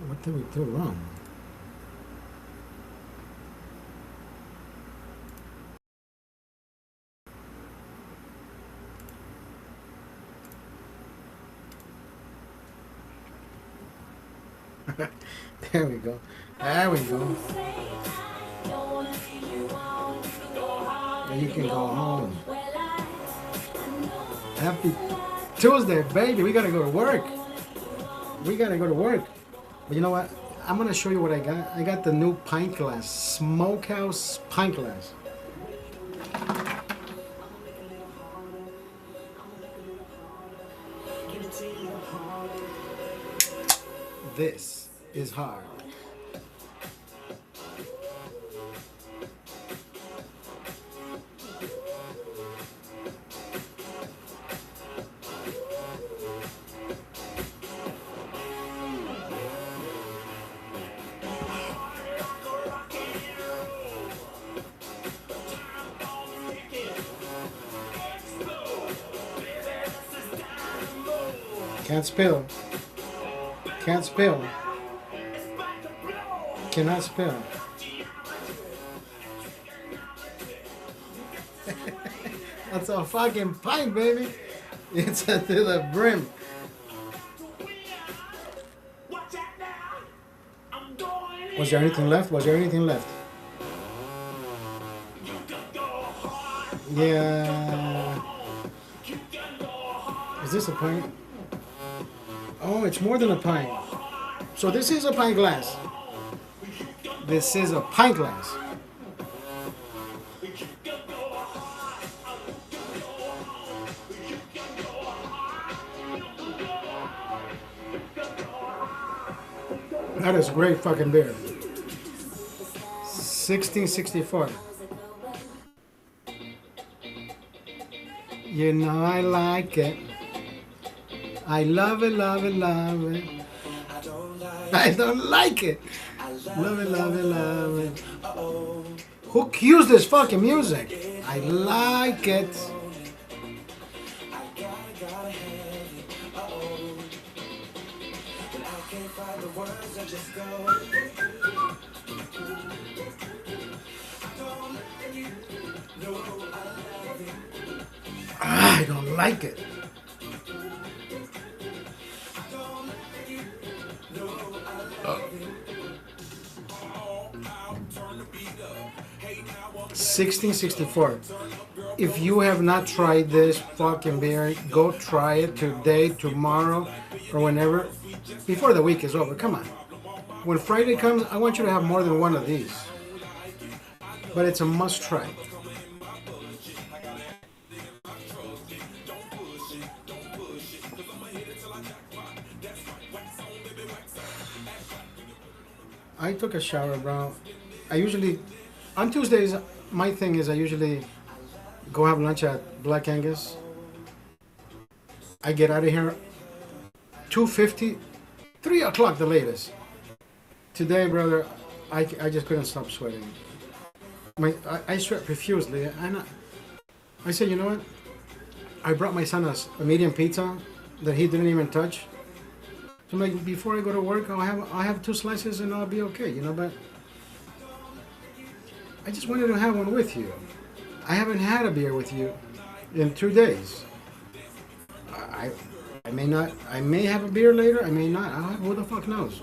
What did we do wrong? There we go. There we go. Now you can go home. Happy Tuesday, baby. We gotta go to work. We gotta go to work. But you know what? I'm gonna show you what I got. I got the new pint glass, Smokehouse pint glass. This is hard. Can't spill. Can't spill. Cannot spill. That's a fucking pint, baby. It's to the brim. Was there anything left? Was there anything left? Yeah. Is this a pint? Oh, it's more than a pint. So this is a pint glass. This is a pint glass. That is great fucking beer. 1664. You know I like it. I love it, love it, love it. I don't like it. Love it, love it, love it. Who cues this fucking music? I like it. I don't like it. Oh. 1664. If you have not tried this fucking beer, go try it today, tomorrow, or whenever, before the week is over. Come on. When Friday comes, I want you to have more than one of these. But it's a must try. I took a shower, bro. I usually, on Tuesdays, my thing is I usually go have lunch at Black Angus. I get out of here 2:50, 3 o'clock the latest. Today, brother, I just couldn't stop sweating. I sweat profusely. I said, you know what? I brought my son a medium pizza that he didn't even touch. So I'm like, before I go to work, I'll have 2 slices and I'll be okay, you know. But I just wanted to have one with you. I haven't had a beer with you in 2 days. I may not. I may have a beer later. I may not. Who the fuck knows?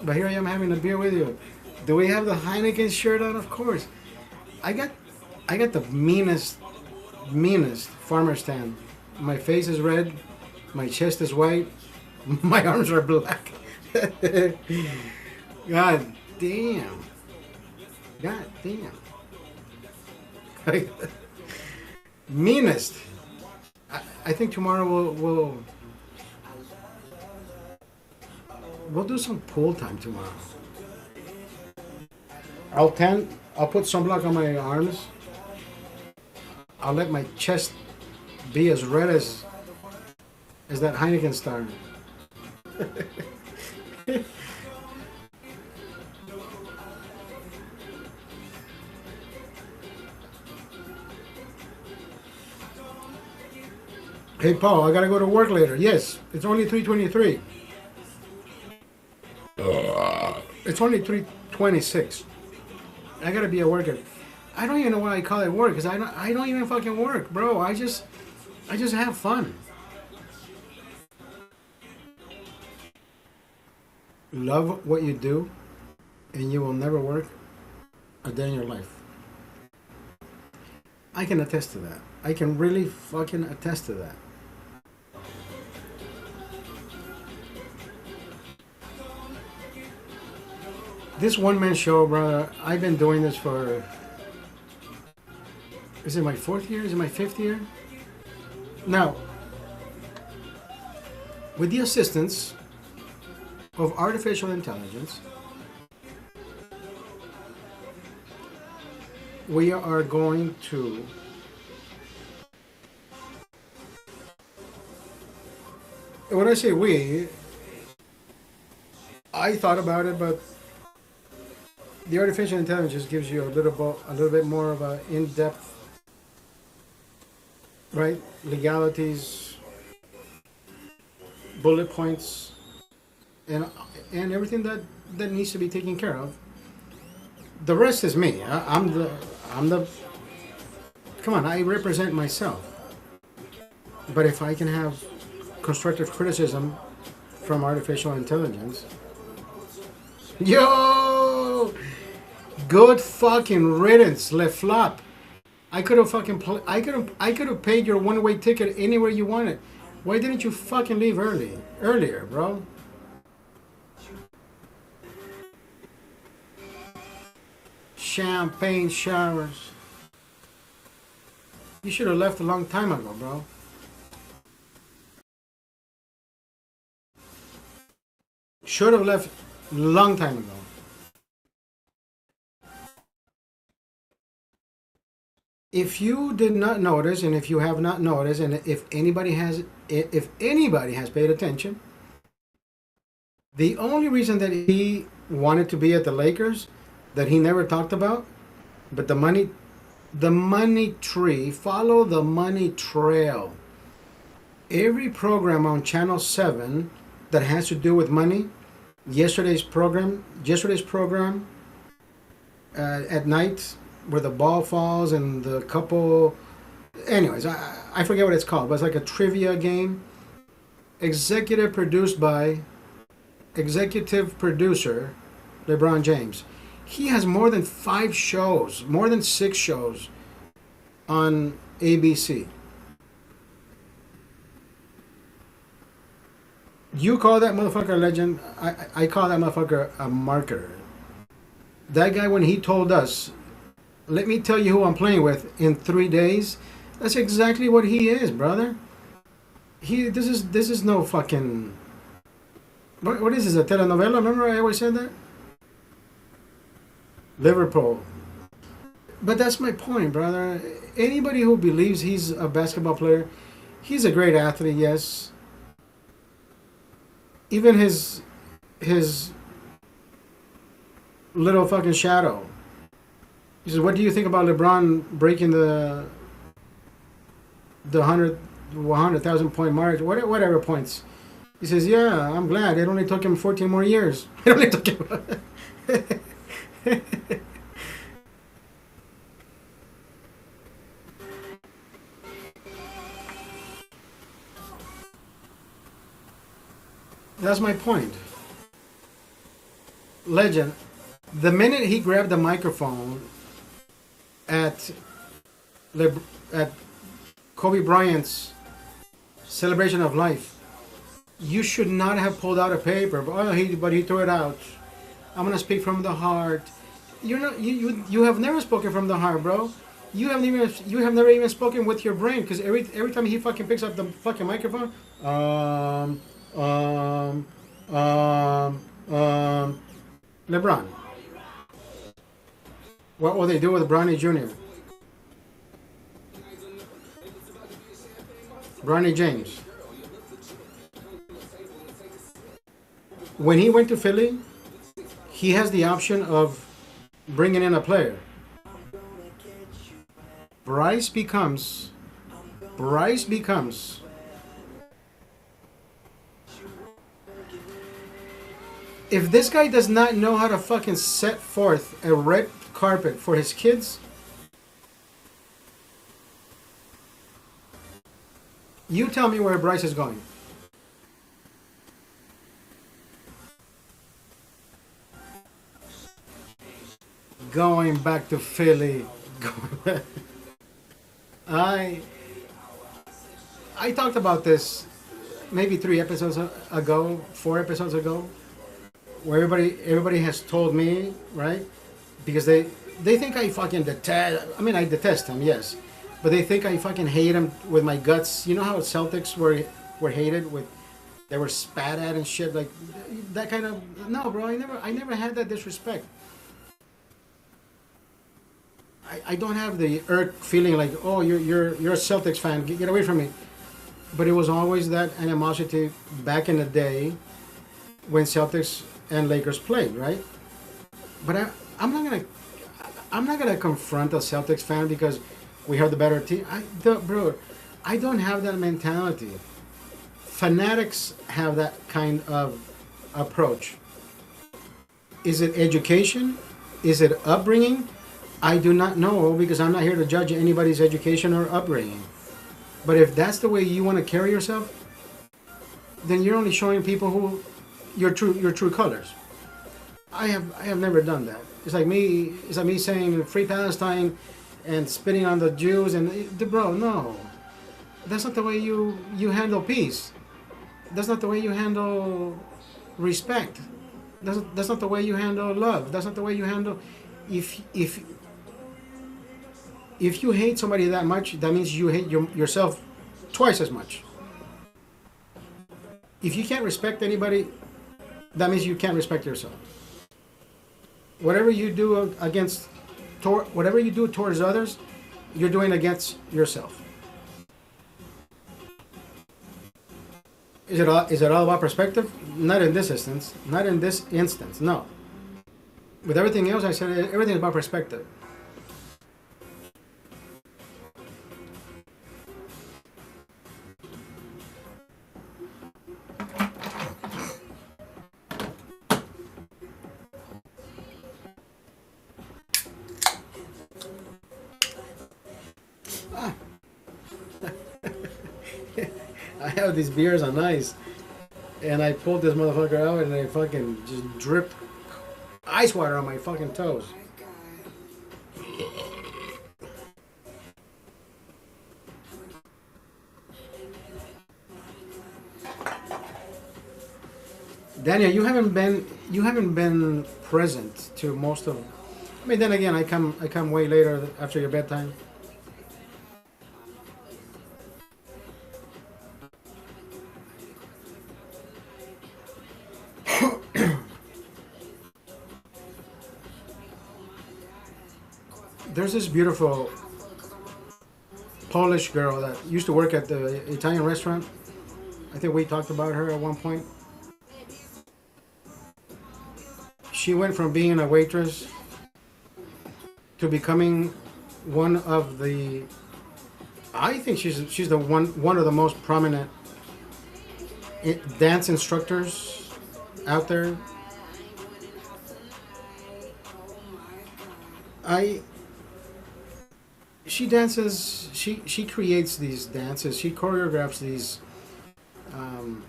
But here I am having a beer with you. Do we have the Heineken shirt on? Of course. I got the meanest farmer stand. My face is red. My chest is white. My arms are black. God damn. God damn. Meanest. I think tomorrow we'll do some pool time tomorrow. I'll put sunblock on my arms. I'll let my chest be as red as that Heineken star. Hey Paul, I gotta go to work later. Yes, it's only 3:23. It's only 3:26. I gotta be at work at. I don't even know why I call it work because I don't even fucking work, bro. I just have fun. Love what you do, and you will never work a day in your life. I can attest to that. I can really fucking attest to that. This one man show, brother, I've been doing this for. Is it my fourth year? Is it my fifth year? Now, with the assistance of artificial intelligence, we are going to when I say we, I thought about it, but the artificial intelligence gives you a little bit more of a in-depth, right? Legalities, bullet points, and everything that needs to be taken care of. The rest is me. I'm the. Come on, I represent myself. But if I can have constructive criticism from artificial intelligence, yo, good fucking riddance, le flop. I could have fucking I could have paid your one-way ticket anywhere you wanted. Why didn't you fucking leave earlier, bro? Champagne showers. You should have left a long time ago, bro. Should have left a long time ago. If you did not notice, and if you have not noticed, and if anybody has paid attention, the only reason that he wanted to be at the Lakers that he never talked about, but the money tree, follow the money trail. Every program on Channel 7 that has to do with money, yesterday's program at night where the ball falls and the couple, anyways, I forget what it's called, but it's like a trivia game. Executive producer LeBron James. He has more than 5 shows, more than 6 shows on ABC. You call that motherfucker a legend. I call that motherfucker a marketer. That guy, when he told us, let me tell you who I'm playing with in 3 days, that's exactly what he is, brother. This is no fucking. What is this, a telenovela? Remember I always said that? Liverpool. But that's my point, brother. Anybody who believes he's a basketball player, he's a great athlete, yes. Even his little fucking shadow. He says, "What do you think about LeBron breaking the 100,000 point mark, whatever points?" He says, "Yeah, I'm glad. It only took him 14 more years. It only took him." That's my point. Legend. The minute he grabbed the microphone at at Kobe Bryant's celebration of life, you should not have pulled out a paper. But he threw it out. I'm gonna speak from the heart. You have never spoken from the heart, bro. You have never even spoken with your brain, because every time he fucking picks up the fucking microphone, LeBron. What will they do with Bronny Jr.? Bronny James. When he went to Philly, he has the option of bringing in a player. Bryce becomes If this guy does not know how to fucking set forth a red carpet for his kids, you tell me where Bryce is going. Going back to Philly. I I talked about this maybe 3 episodes ago, 4 episodes ago, where everybody has told me, right? Because they think I fucking detest. I mean, I detest him, yes, but they think I fucking hate him with my guts. You know how Celtics were hated with, they were spat at and shit like that kind of. No, bro, I never had that disrespect. I don't have the irk feeling like, oh, you're a Celtics fan, get away from me. But it was always that animosity back in the day when Celtics and Lakers played, right? But I'm not gonna confront a Celtics fan because we have the better team. Bro, I don't have that mentality. Fanatics have that kind of approach. Is it education? Is it upbringing? I do not know because I'm not here to judge anybody's education or upbringing. But if that's the way you want to carry yourself, then you're only showing people who your true colors. I have never done that. It's like me saying free Palestine and spitting on the Jews and bro, no. That's not the way you handle peace. That's not the way you handle respect. That's not the way you handle love. That's not the way you handle if you hate somebody that much, that means you hate yourself twice as much. If you can't respect anybody, that means you can't respect yourself. Whatever you do whatever you do towards others, you're doing against yourself. Is it all about perspective? Not in this instance. Not in this instance. No. With everything else, I said everything is about perspective. I have these beers on ice, and I pulled this motherfucker out, and I fucking just dripped ice water on my fucking toes. Daniel, you haven't been present to most of. I mean, then again, I come way later after your bedtime. There's this beautiful Polish girl that used to work at the Italian restaurant. I think we talked about her at one point. She went from being a waitress to becoming one of the. I think she's the one of the most prominent dance instructors out there. I She dances. She creates these dances. She choreographs these. Um,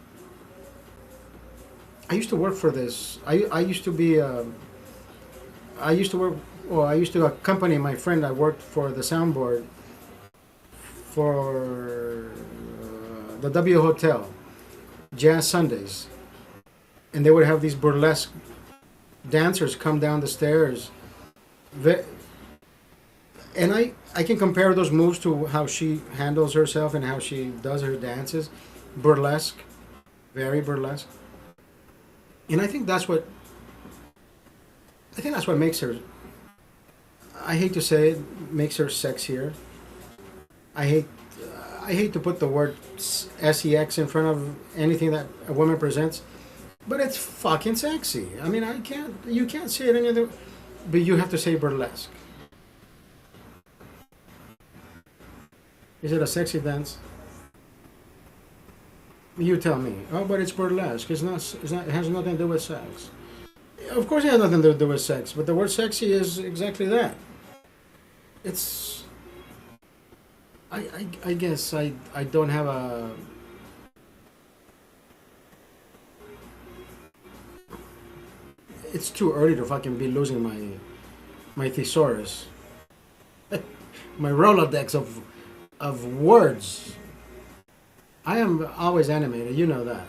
I used to work for this. I used to be. I used to work. Well, I used to accompany my friend. I worked for the soundboard for the W Hotel, Jazz Sundays, and they would have these burlesque dancers come down the stairs. And I can compare those moves to how she handles herself and how she does her dances. Burlesque, very burlesque. And I think that's what makes her. I hate to say it, makes her sexier. I hate I hate to put the word sex in front of anything that a woman presents, but it's fucking sexy. I mean, you can't say it any other, but you have to say burlesque. Is it a sexy dance? You tell me. Oh, but it's burlesque. It's not. It has nothing to do with sex. Of course, it has nothing to do with sex, but the word sexy is exactly that. It's. I guess I don't have a. It's too early to fucking be losing my thesaurus, my Rolodex of words. I am always animated, you know that.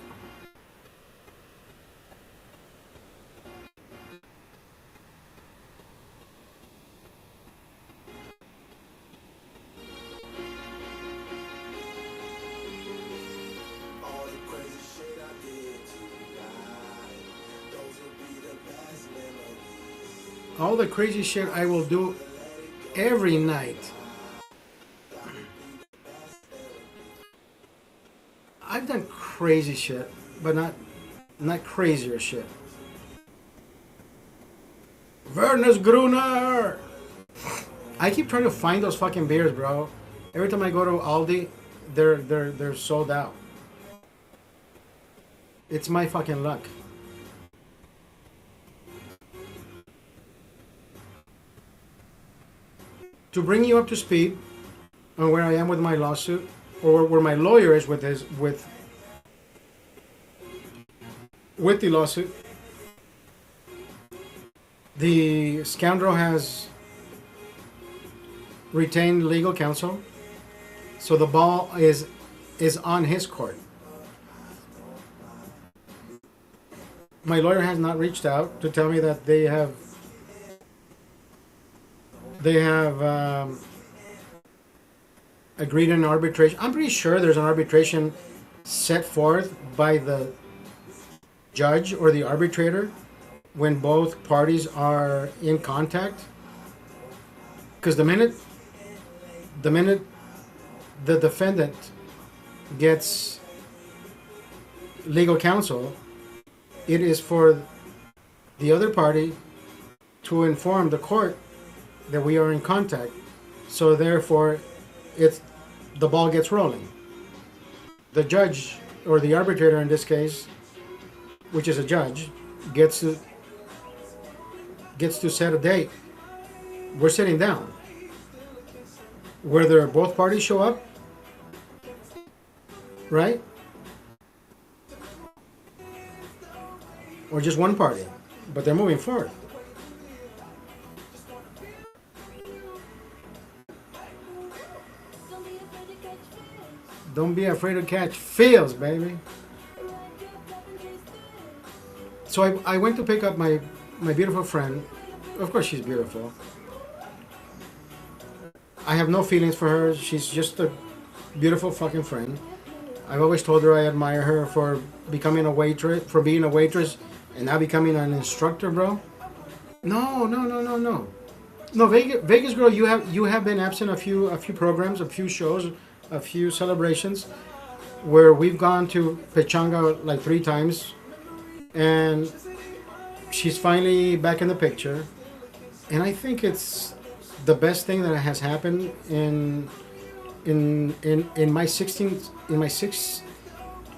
All the crazy shit I will do every night. I've done crazy shit, but not crazier shit. Vernus Gruner. I keep trying to find those fucking beers, bro. Every time I go to Aldi, they're sold out. It's my fucking luck. To bring you up to speed on where I am with my lawsuit, or where my lawyer is with the lawsuit, the scoundrel has retained legal counsel, so the ball is on his court. My lawyer has not reached out to tell me that they have agreed on arbitration. I'm pretty sure there's an arbitration set forth by the judge or the arbitrator when both parties are in contact. Because the minute the defendant gets legal counsel, it is for the other party to inform the court that we are in contact. So therefore, the ball gets rolling. The judge, or the arbitrator in this case, which is a judge, gets to set a date. We're sitting down. Whether both parties show up, right? Or just one party, but they're moving forward. Don't be afraid to catch feels, baby. So I went to pick up my beautiful friend. Of course she's beautiful. I have no feelings for her. She's just a beautiful fucking friend. I've always told her I admire her for becoming a waitress, for being a waitress and now becoming an instructor, bro. No. No, Vegas girl, you have been absent a few programs, a few shows, a few celebrations where we've gone to Pechanga like 3 times, and she's finally back in the picture. And I think it's the best thing that has happened in my 16th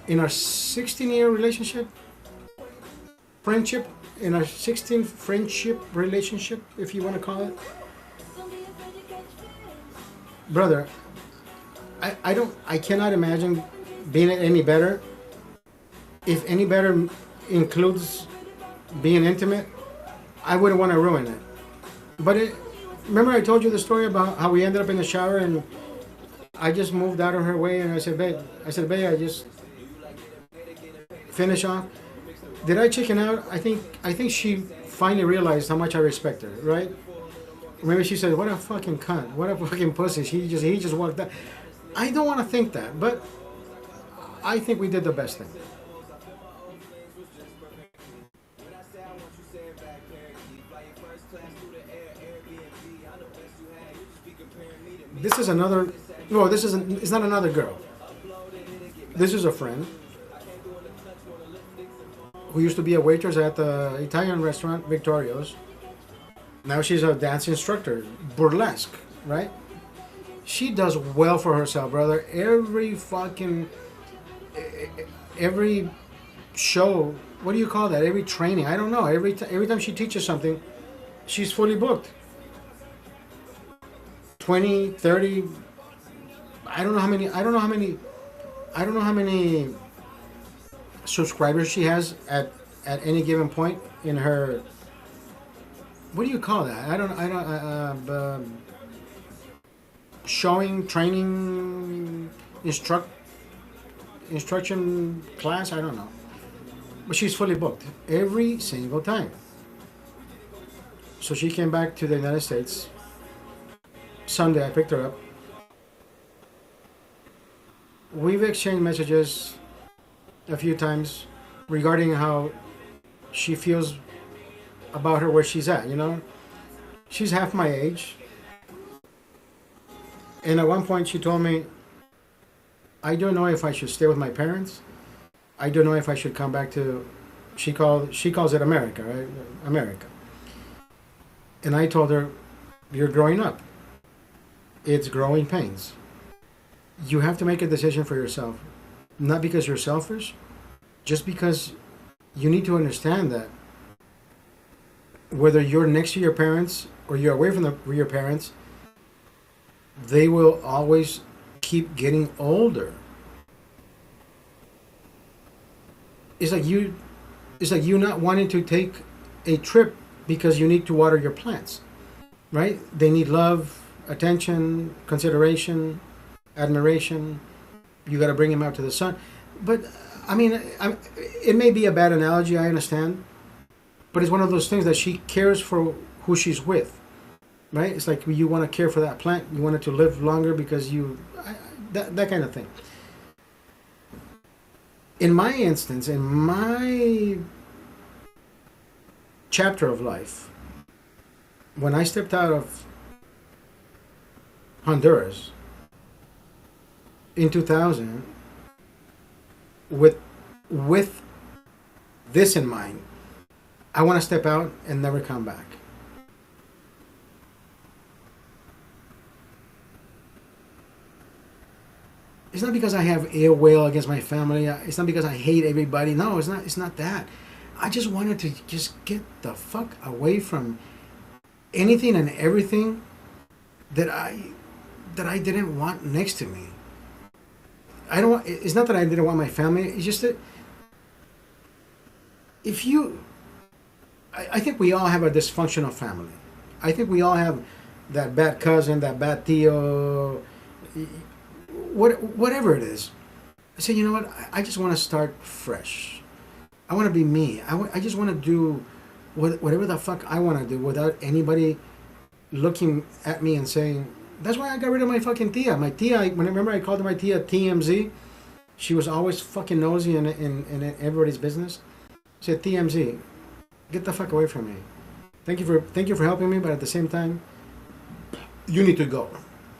in our 16-year relationship, friendship, in our 16th friendship relationship, if you want to call it. Brother, I cannot imagine being any better. If any better includes being intimate, I wouldn't want to ruin it. But remember I told you the story about how we ended up in the shower and I just moved out of her way and I said, babe, I just finish off. Did I chicken out? I think she finally realized how much I respect her, right? Maybe she said, what a fucking cunt, what a fucking pussy. He just walked out. I don't want to think that, but I think we did the best thing. This is another. No, this isn't. It's not another girl. This is a friend who used to be a waitress at the Italian restaurant Victorio's. Now she's a dance instructor, burlesque, right? She does well for herself, brother. Every show. What do you call that? Every training. I don't know. Every time she teaches something, she's fully booked. 20, 30. I don't know how many. I don't know how many. I don't know how many subscribers she has at any given point in her. What do you call that? I don't. Showing, training, instruction class. I don't know. But she's fully booked every single time. So she came back to the United States. Sunday, I picked her up. We've exchanged messages a few times regarding how she feels about her, where she's at, you know? She's half my age. And at one point she told me, I don't know if I should stay with my parents. I don't know if I should come back to, she calls it America, right? America. And I told her, you're growing up. It's growing pains. You have to make a decision for yourself. Not because you're selfish, just because you need to understand that whether you're next to your parents or you're away from your parents, they will always keep getting older. It's like you not wanting to take a trip because you need to water your plants, right? They need love, attention, consideration, admiration. You got to bring them out to the sun. But I mean, it may be a bad analogy, I understand, but it's one of those things that she cares for who she's with, right? It's like you want to care for that plant, you want it to live longer because that kind of thing. In my instance, in my chapter of life, when I stepped out of Honduras in 2000 with this in mind, I want to step out and never come back. It's not because I have ill will against my family. It's not because I hate everybody. No, it's not that. I just wanted to just get the fuck away from anything and everything that I didn't want next to me. It's not that I didn't want my family. It's just that I think we all have a dysfunctional family. I think we all have that bad cousin, that bad tío, whatever it is. I say, you know what? I just want to start fresh. I want to be me. I just want to do whatever the fuck I want to do without anybody looking at me and saying, that's why I got rid of my fucking tia. My tia, remember I called her my tia TMZ? She was always fucking nosy in everybody's business. She said, TMZ, get the fuck away from me. Thank you for helping me, but at the same time, you need to go.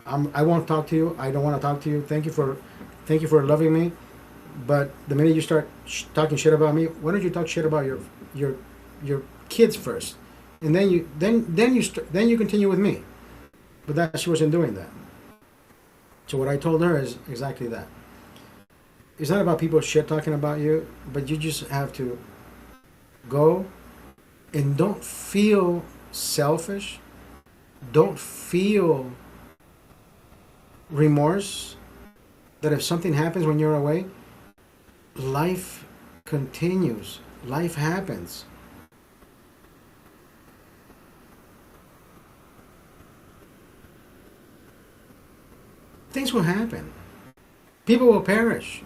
I won't talk to you. I don't want to talk to you. Thank you for loving me, but the minute you start talking shit about me, why don't you talk shit about your kids first, and then you continue with me. But that she wasn't doing that. So what I told her is exactly that. It's not about people shit talking about you, but you just have to go and don't feel selfish. Don't feel remorse that if something happens when you're away, life continues. Life happens. Things will happen. People will perish.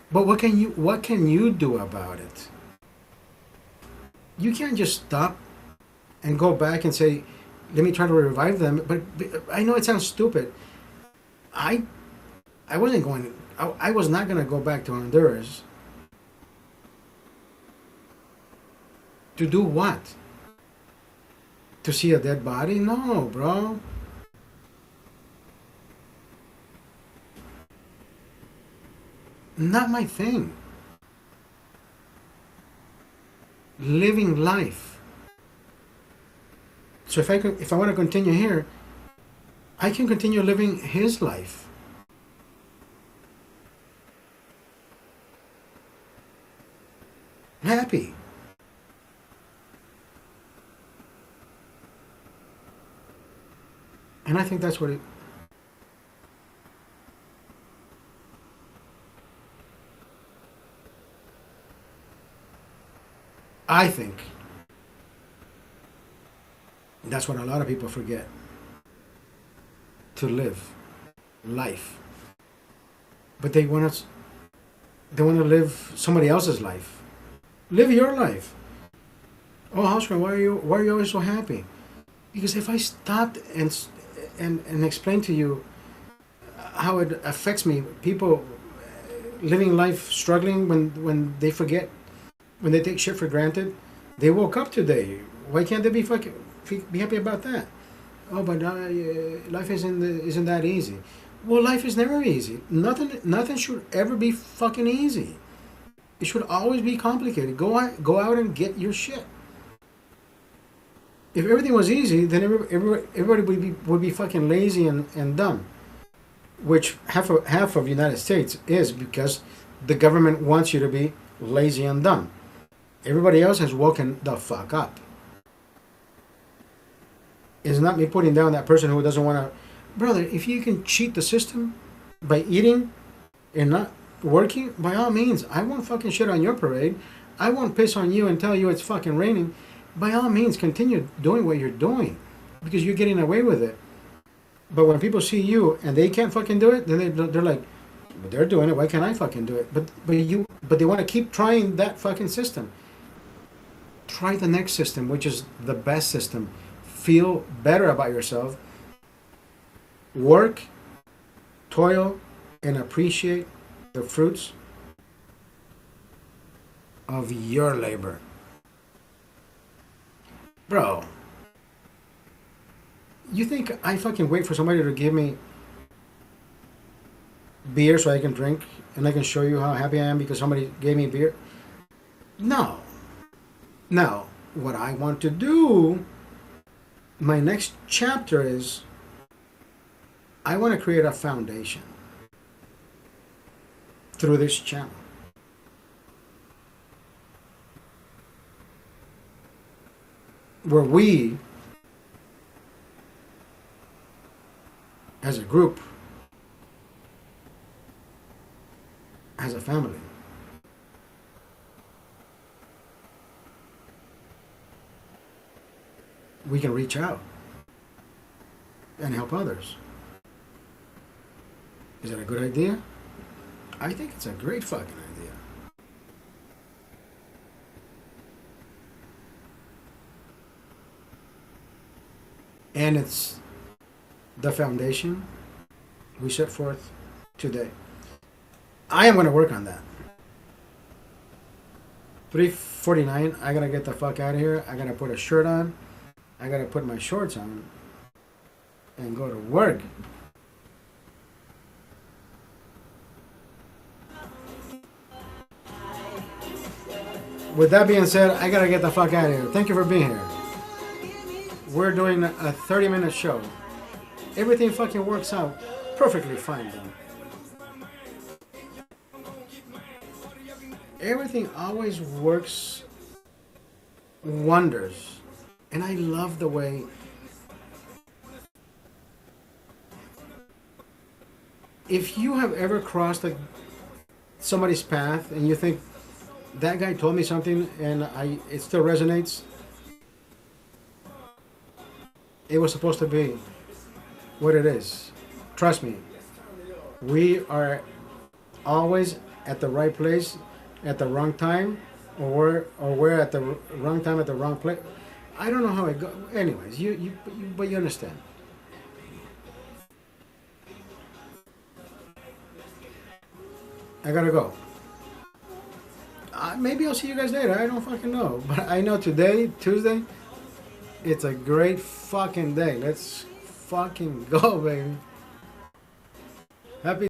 But what can you do about it? You can't just stop and go back and say, let me try to revive them. But I know it sounds stupid. I was not going to go back to Honduras. To do what? To see a dead body? No, bro. Not my thing. Living life. So if I want to continue here, I can continue living his life. happy. And I think that's what it. I think that's what a lot of people forget. To live life. But they want to live somebody else's life. Live your life. Oh, Oscar, why are you always so happy? Because if I stopped and explained to you how it affects me, people living life struggling when they forget, when they take shit for granted, they woke up today. Why can't they be happy about that? Oh, but life isn't that easy. Well, life is never easy. Nothing should ever be fucking easy. It should always be complicated. Go out and get your shit. If everything was easy, then everybody would be fucking lazy and dumb. Which half of the United States is, because the government wants you to be lazy and dumb. Everybody else has woken the fuck up. It's not me putting down that person who doesn't want to. Brother, if you can cheat the system by eating and not working, by all means. I won't fucking shit on your parade. I won't piss on you and tell you it's fucking raining. By all means, continue doing what you're doing, because you're getting away with it. But when people see you and they can't fucking do it, then they're like, but they're doing it. Why can't I fucking do it? But they want to keep trying that fucking system. Try the next system, which is the best system. Feel better about yourself. Work, toil, and appreciate the fruits of your labor. Bro, you think I fucking wait for somebody to give me beer so I can drink and I can show you how happy I am because somebody gave me beer? No. Now, what I want to do, my next chapter is, I want to create a foundation through this channel. Where we, as a group, as a family, we can reach out and help others. Is that a good idea? I think it's a great fucking idea. And it's the foundation we set forth today. I am going to work on that. 3:49, I got to get the fuck out of here. I got to put a shirt on. I got to put my shorts on and go to work. With that being said, I got to get the fuck out of here. Thank you for being here. We're doing a 30-minute show. Everything fucking works out perfectly fine, though. Everything always works wonders. And I love the way if you have ever crossed somebody's path and you think that guy told me something and it still resonates, it was supposed to be what it is. Trust me, we are always at the right place at the wrong time, or we're at the wrong time at the wrong place. I don't know how it goes. Anyways, but you understand. I gotta go. Maybe I'll see you guys later. I don't fucking know. But I know today, Tuesday, it's a great fucking day. Let's fucking go, baby. Happy